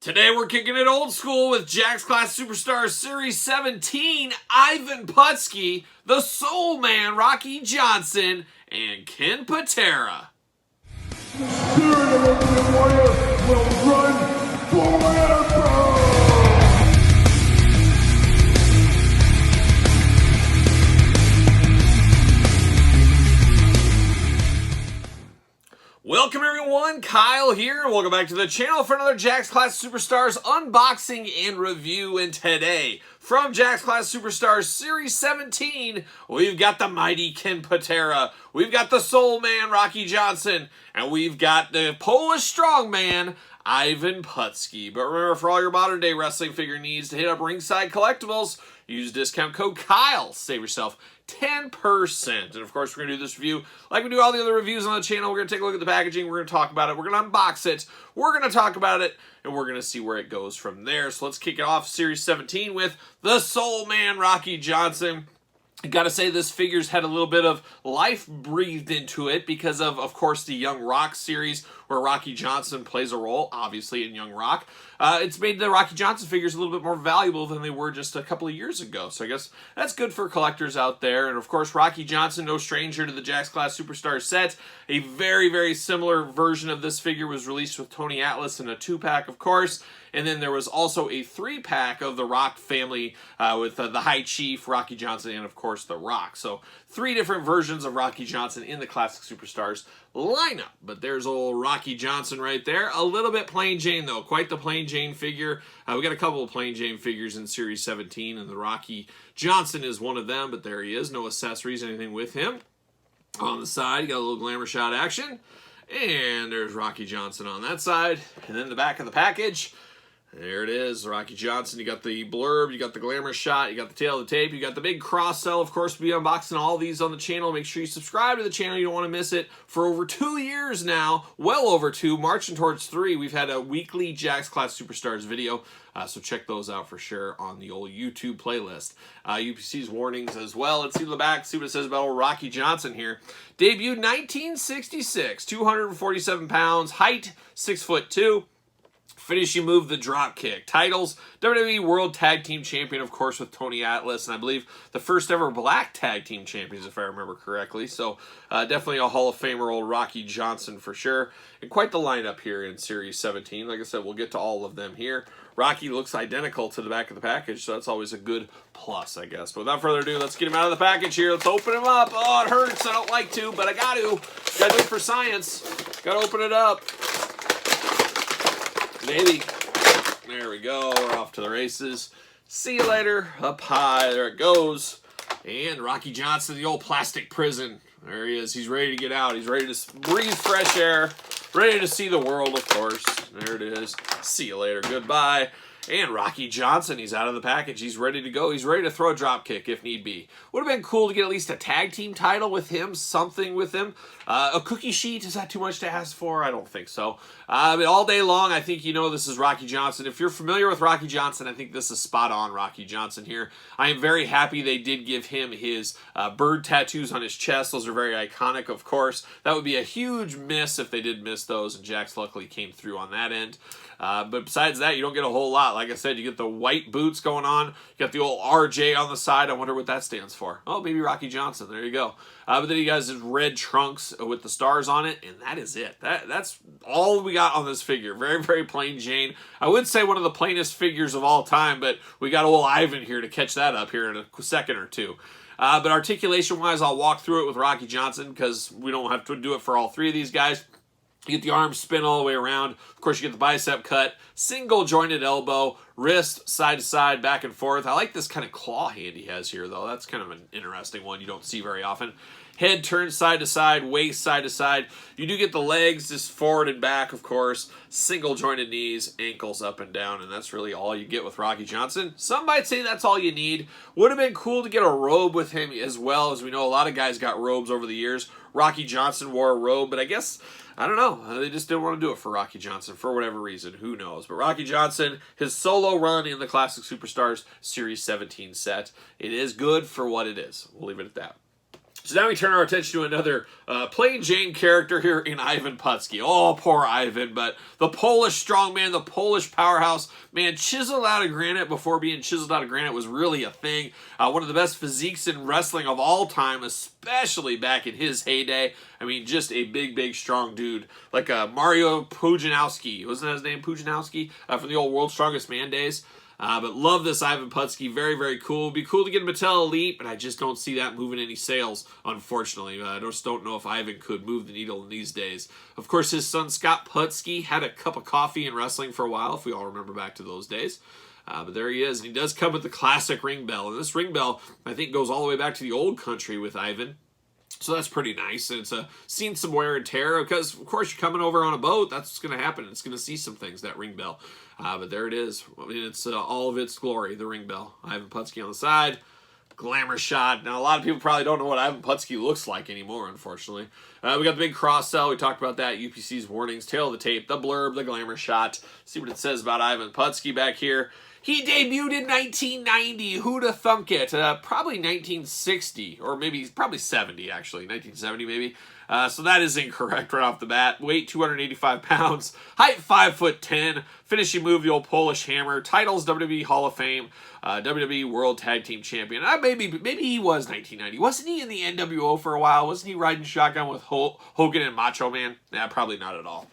Today we're kicking it old school with Jack's Class Superstars Series 17, Ivan Putski, the Soul Man Rocky Johnson, and Ken Patera. The spirit of the warrior will run forever! Welcome everyone, Kyle here, and welcome back to the channel for another Jack's Class Superstars unboxing and review. And today, from Jack's Class Superstars Series 17, we've got the mighty Ken Patera, we've got the Soul Man Rocky Johnson, and we've got the Polish strongman Ivan Putski. But remember, for all your modern day wrestling figure needs, to hit up Ringside Collectibles, use discount code KYLE, save yourself 10%. And of course, we're going to do this review like we do all the other reviews on the channel. We're going to take a look at the packaging, we're going to talk about it, we're going to unbox it, we're going to talk about it, and we're going to see where it goes from there. So let's kick it off Series 17 with the Soul Man Rocky Johnson. I gotta say, this figure's had a little bit of life breathed into it because of course, the Young Rock series where Rocky Johnson plays a role, obviously, in Young Rock. It's made the Rocky Johnson figures a little bit more valuable than they were just a couple of years ago. So I guess that's good for collectors out there. And of course, Rocky Johnson, no stranger to the Jack's Class Superstars set. A very, very similar version of this figure was released with Tony Atlas in a 2-pack, of course. And then there was also a 3-pack of the Rock family with the High Chief, Rocky Johnson, and of course the Rock. So 3 different versions of Rocky Johnson in the Classic Superstars lineup. But there's old Rocky Johnson right there. A little bit plain Jane though, quite the plain Jane figure. We got a couple of plain Jane figures in Series 17, and the Rocky Johnson is one of them, but there he is. No accessories, anything with him. On the side, you got a little glamour shot action. And there's Rocky Johnson on that side. And then the back of the package, there it is, Rocky Johnson. You got the blurb, you got the glamour shot, you got the tail of the tape, you got the big cross sell. Of course, we'll be unboxing all these on the channel. Make sure you subscribe to the channel. You don't want to miss it. For over 2 years now, well over 2, marching towards 3, we've had a weekly Jack's Class Superstars video. So check those out for sure on the old YouTube playlist. UPC's warnings as well. Let's see the back, see what it says about old Rocky Johnson here. Debuted 1966, 247 pounds, height 6'2". Finishing move, the drop kick. Titles, WWE World Tag Team Champion, of course, with Tony Atlas, and I believe the first ever black tag team champions, if I remember correctly. So definitely a Hall of Famer, old Rocky Johnson for sure. And quite the lineup here in Series 17. Like I said, we'll get to all of them here. Rocky looks identical to the back of the package, so that's always a good plus, I guess. But without further ado, let's get him out of the package here. Let's open him up. Oh, it hurts. I don't like to, but I got to. Got to do it for science. Got to open it up. Maybe. There we go. We're off to the races. See you later. Up high. There it goes. And Rocky Johnson, the old plastic prison. There he is. He's ready to get out. He's ready to breathe fresh air. Ready to see the world, of course. There it is. See you later. Goodbye. And Rocky Johnson, he's out of the package. He's ready to go. He's ready to throw a drop kick if need be. Would have been cool to get at least a tag team title with him, something with him. A cookie sheet, is that too much to ask for? I don't think so. But all day long, I think you know this is Rocky Johnson. If you're familiar with Rocky Johnson, I think this is spot on Rocky Johnson here. I am very happy they did give him his bird tattoos on his chest. Those are very iconic, of course. That would be a huge miss if they did miss those, and Jax luckily came through on that end. But besides that, you don't get a whole lot. Like I said, you get the white boots going on. You got the old RJ on the side. I wonder what that stands for. Oh, maybe Rocky Johnson. There you go. But then you guys have red trunks with the stars on it, and that is it. That's all we got on this figure. Very, very plain Jane. I would say one of the plainest figures of all time, but we got old Ivan here to catch that up here in a second or two. But articulation-wise, I'll walk through it with Rocky Johnson because we don't have to do it for all 3 of these guys. You get the arm spin all the way around. Of course, you get the bicep cut, single jointed elbow, wrist side to side, back and forth. I like this kind of claw hand he has here, though. That's kind of an interesting one you don't see very often. Head turns side to side, waist side to side. You do get the legs just forward and back, of course. Single jointed knees, ankles up and down, and that's really all you get with Rocky Johnson. Some might say that's all you need. Would have been cool to get a robe with him as well, as we know a lot of guys got robes over the years. Rocky Johnson wore a robe, but I guess, I don't know, they just didn't want to do it for Rocky Johnson for whatever reason. Who knows? But Rocky Johnson, his solo run in the Classic Superstars Series 17 set, it is good for what it is. We'll leave it at that. So now we turn our attention to another plain Jane character here in Ivan Putski. Oh, poor Ivan, but the Polish strongman, the Polish powerhouse, man, chiseled out of granite before being chiseled out of granite was really a thing. One of the best physiques in wrestling of all time, especially back in his heyday. I mean, just a big, big, strong dude. Like Mario Pujanowski, wasn't that his name, Pujanowski? From the old World's Strongest Man days. But love this Ivan Putski. Very, very cool. It'd be cool to get a Mattel Elite, but I just don't see that moving any sales, unfortunately. I just don't know if Ivan could move the needle in these days. Of course, his son Scott Putski had a cup of coffee in wrestling for a while, if we all remember back to those days. But there he is, and he does come with the classic ring bell. And this ring bell, I think, goes all the way back to the old country with Ivan. So that's pretty nice, and it's seen some wear and tear, because, of course, you're coming over on a boat, that's what's going to happen. It's going to see some things, that ring bell. But there it is. I mean, it's all of its glory, the ring bell. Ivan Putski on the side, glamour shot. Now, a lot of people probably don't know what Ivan Putski looks like anymore, unfortunately. We got the big cross sell. We talked about that. UPC's warnings, tail of the tape, the blurb, the glamour shot. See what it says about Ivan Putski back here. He debuted in 1990. Who'd have thunk it? Probably 1960, or maybe, probably 70, actually. 1970, maybe. So that is incorrect right off the bat. Weight, 285 pounds. Height, 5'10". Finishing move, the old Polish hammer. Titles, WWE Hall of Fame. WWE World Tag Team Champion. Maybe he was 1990. Wasn't he in the NWO for a while? Wasn't he riding shotgun with Hogan and Macho Man? Nah, probably not at all.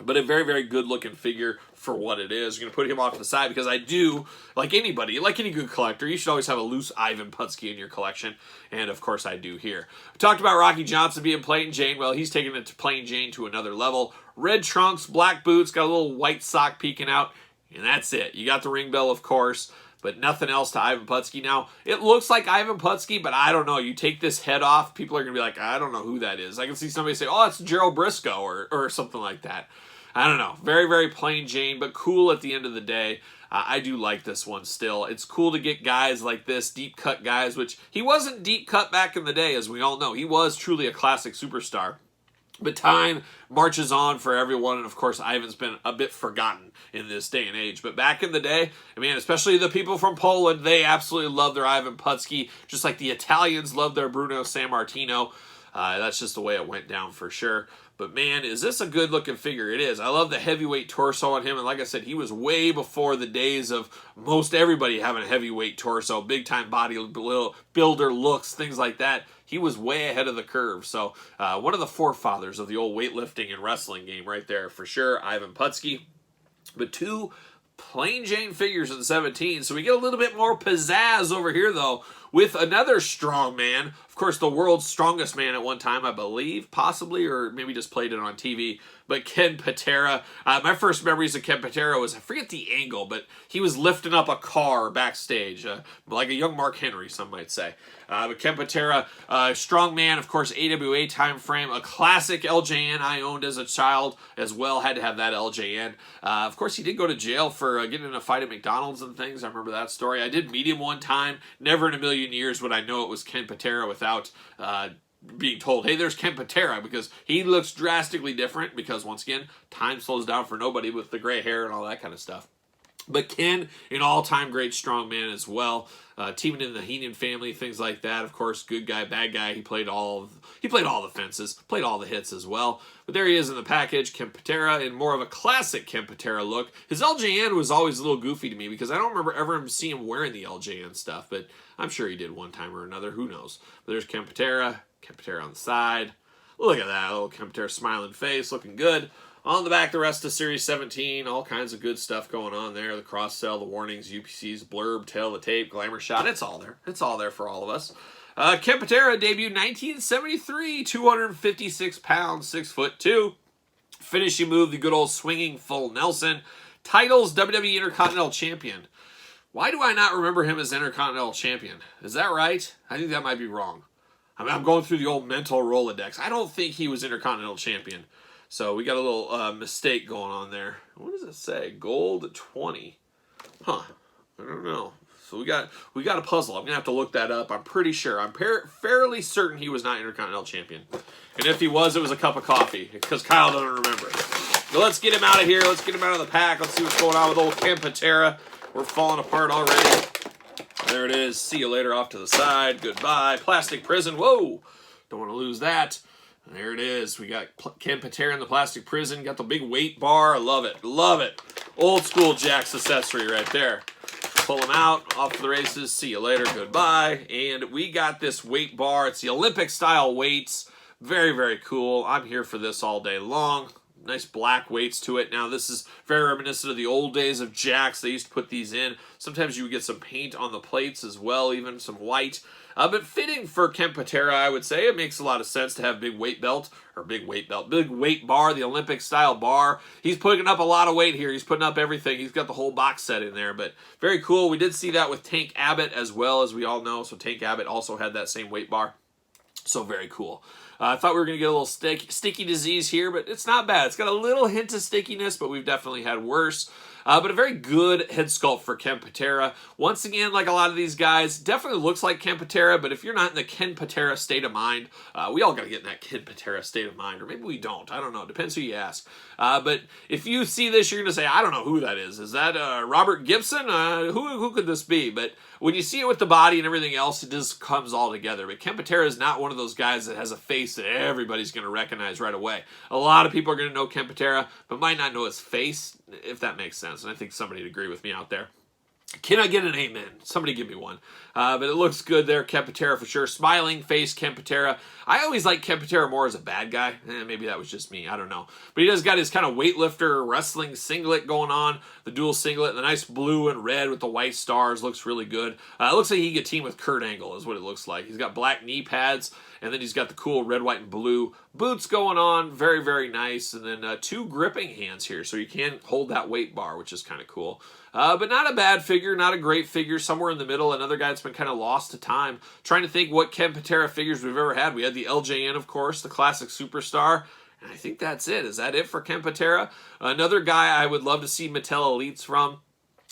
But a very, very good-looking figure for what it is. I'm going to put him off to the side because I do, like anybody, like any good collector, you should always have a loose Ivan Putski in your collection. And, of course, I do here. We talked about Rocky Johnson being plain Jane. Well, he's taking it to plain Jane to another level. Red trunks, black boots, got a little white sock peeking out. And that's it. You got the ring bell, of course, but nothing else to Ivan Putski. Now, it looks like Ivan Putski, but I don't know. You take this head off, people are going to be like, I don't know who that is. I can see somebody say, oh, that's Gerald Briscoe or something like that. I don't know. Very, very plain Jane, but cool at the end of the day. I do like this one still. It's cool to get guys like this, deep cut guys, which he wasn't deep cut back in the day, as we all know. He was truly a classic superstar. But time marches on for everyone, and of course, Ivan's been a bit forgotten in this day and age. But back in the day, I mean, especially the people from Poland, they absolutely love their Ivan Putski, just like the Italians love their Bruno Sammartino. That's just the way it went down for sure. But man, is this a good-looking figure? It is. I love the heavyweight torso on him, and like I said, he was way before the days of most everybody having a heavyweight torso, big-time bodybuilder looks, things like that. He was way ahead of the curve. So one of the forefathers of the old weightlifting and wrestling game right there for sure, Ivan Putski. But two plain Jane figures in 17. So we get a little bit more pizzazz over here, though, with another strong man. Of course, the world's strongest man at one time, I believe, possibly, or maybe just played it on TV. But Ken Patera. My first memories of Ken Patera was, I forget the angle, but he was lifting up a car backstage, like a young Mark Henry, some might say. But Ken Patera, strong man, of course, AWA time frame, a classic LJN I owned as a child as well, had to have that LJN. Of course, he did go to jail for getting in a fight at McDonald's and things. I remember that story. I did meet him one time. Never in a million years would I know it was Ken Patera without being told, hey, there's Ken Patera, because he looks drastically different because, once again, time slows down for nobody with the gray hair and all that kind of stuff. But Ken, an all-time great strongman as well, teaming in the Heenan family, things like that. Of course, good guy, bad guy. He played all the fences, played all the hits as well. But there he is in the package, Ken Patera, in more of a classic Ken Patera look. His LJN was always a little goofy to me because I don't remember ever seeing him wearing the LJN stuff, but I'm sure he did one time or another. Who knows? But there's Ken Patera on the side. Look at that, little Ken Patera smiling face, looking good. On the back, the rest of Series 17, all kinds of good stuff going on there. The cross-sell, the warnings, UPC's blurb, tail, the tape, glamour shot. It's all there. It's all there for all of us. Ken Patera debuted 1973, 256 pounds, 6'2". Finishing move, the good old swinging full Nelson. Titles, WWE Intercontinental Champion. Why do I not remember him as Intercontinental Champion? Is that right? I think that might be wrong. I'm going through the old mental Rolodex. I don't think he was Intercontinental Champion. So we got a little mistake going on there. What does it say? Gold 20. Huh. I don't know. So we got a puzzle. I'm going to have to look that up. I'm pretty sure. I'm fairly certain he was not Intercontinental Champion. And if he was, it was a cup of coffee. Because Kyle doesn't remember. So let's get him out of here. Let's get him out of the pack. Let's see what's going on with old Ken Patera. We're falling apart already. There it is. See you later off to the side. Goodbye. Plastic prison. Whoa. Don't want to lose that. There it is. We got Ken Patera in the plastic prison. Got the big weight bar. I love it. Love it. Old school Jack's accessory right there. Pull them out. Off to the races. See you later. Goodbye. And we got this weight bar. It's the Olympic style weights. Very, very cool. I'm here for this all day long. Nice black weights to it. Now, this is very reminiscent of the old days of Jack's. They used to put these in. Sometimes you would get some paint on the plates as well, even some white. But fitting for Ken Patera, I would say. It makes a lot of sense to have big weight weight bar, the Olympic style bar. He's putting up a lot of weight here. He's putting up everything. He's got the whole box set in there, but very cool. We did see that with Tank Abbott as well, as we all know. So Tank Abbott also had that same weight bar. So very cool. I thought we were going to get a little sticky disease here, but it's not bad. It's got a little hint of stickiness, but we've definitely had worse. But a very good head sculpt for Ken Patera. Once again, like a lot of these guys, definitely looks like Ken Patera, but if you're not in the Ken Patera state of mind, we all got to get in that Ken Patera state of mind, or maybe we don't. I don't know. Depends who you ask. But if you see this, you're going to say, I don't know who that is. Is that Robert Gibson? Who could this be? But when you see it with the body and everything else, it just comes all together. But Ken Patera is not one of those guys that has a face that everybody's going to recognize right away. A lot of people are going to know Ken Patera, but might not know his face, if that makes sense. And I think somebody would agree with me out there. Can I get an amen? Somebody give me one. But it looks good there, Ken Patera for sure. Smiling face, Ken Patera. I always like Ken Patera more as a bad guy. Maybe that was just me. I don't know. But he does got his kind of weightlifter wrestling singlet going on. The dual singlet. The nice blue and red with the white stars. Looks really good. It looks like he could team with Kurt Angle is what it looks like. He's got black knee pads. And then he's got the cool red, white, and blue boots going on. Very, very nice. And then two gripping hands here. So you can hold that weight bar, which is kind of cool. But not a bad figure, not a great figure. Somewhere in the middle, another guy that's been kind of lost to time. Trying to think what Ken Patera figures we've ever had. We had the LJN, of course, the classic superstar. And I think that's it. Is that it for Ken Patera? Another guy I would love to see Mattel Elites from.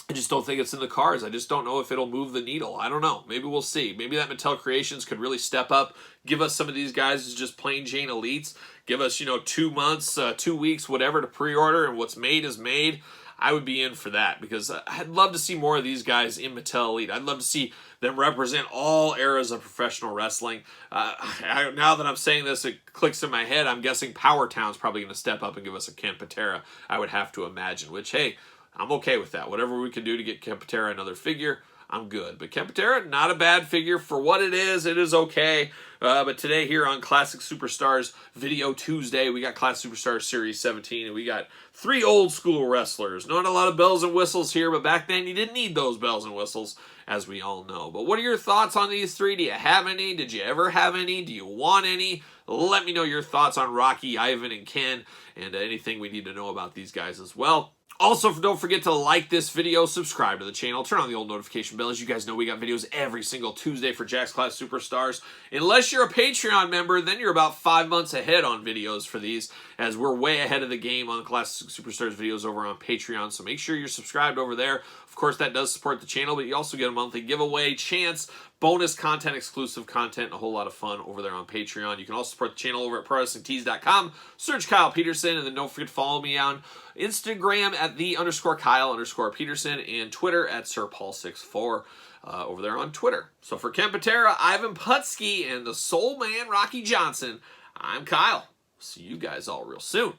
I just don't think it's in the cards. I just don't know if it'll move the needle. I don't know. Maybe we'll see. Maybe that Mattel Creations could really step up, give us some of these guys as just plain Jane Elites, give us, 2 months, 2 weeks, whatever to pre-order, and what's made is made. I would be in for that because I'd love to see more of these guys in Mattel Elite. I'd love to see them represent all eras of professional wrestling. Now that I'm saying this, it clicks in my head. I'm guessing Power Town's probably going to step up and give us a Ken Patera, I would have to imagine, which, hey, I'm okay with that. Whatever we can do to get Ken Patera another figure, I'm good. But Ken Patera, not a bad figure. For what it is okay. But today here on Classic Superstars Video Tuesday, we got Classic Superstars Series 17, and we got 3 old school wrestlers. Not a lot of bells and whistles here, but back then you didn't need those bells and whistles, as we all know. But what are your thoughts on these 3? Do you have any? Did you ever have any? Do you want any? Let me know your thoughts on Rocky, Ivan, and Ken, and anything we need to know about these guys as well. Also, don't forget to like this video, subscribe to the channel, turn on the old notification bell. As you guys know, we got videos every single Tuesday for Jack's Class Superstars. Unless you're a Patreon member, then you're about 5 months ahead on videos for these, as we're way ahead of the game on the Classic Superstars videos over on Patreon. So make sure you're subscribed over there. Of course, that does support the channel, but you also get a monthly giveaway chance, bonus content, exclusive content, and a whole lot of fun over there on Patreon. You can also support the channel over at ProWrestlingTees.com. Search Kyle Peterson, and then don't forget to follow me on Instagram at _Kyle_Peterson and Twitter at SirPaul64 over there on Twitter. So for Ken Patera, Ivan Putski, and the Soul Man Rocky Johnson, I'm Kyle. See you guys all real soon.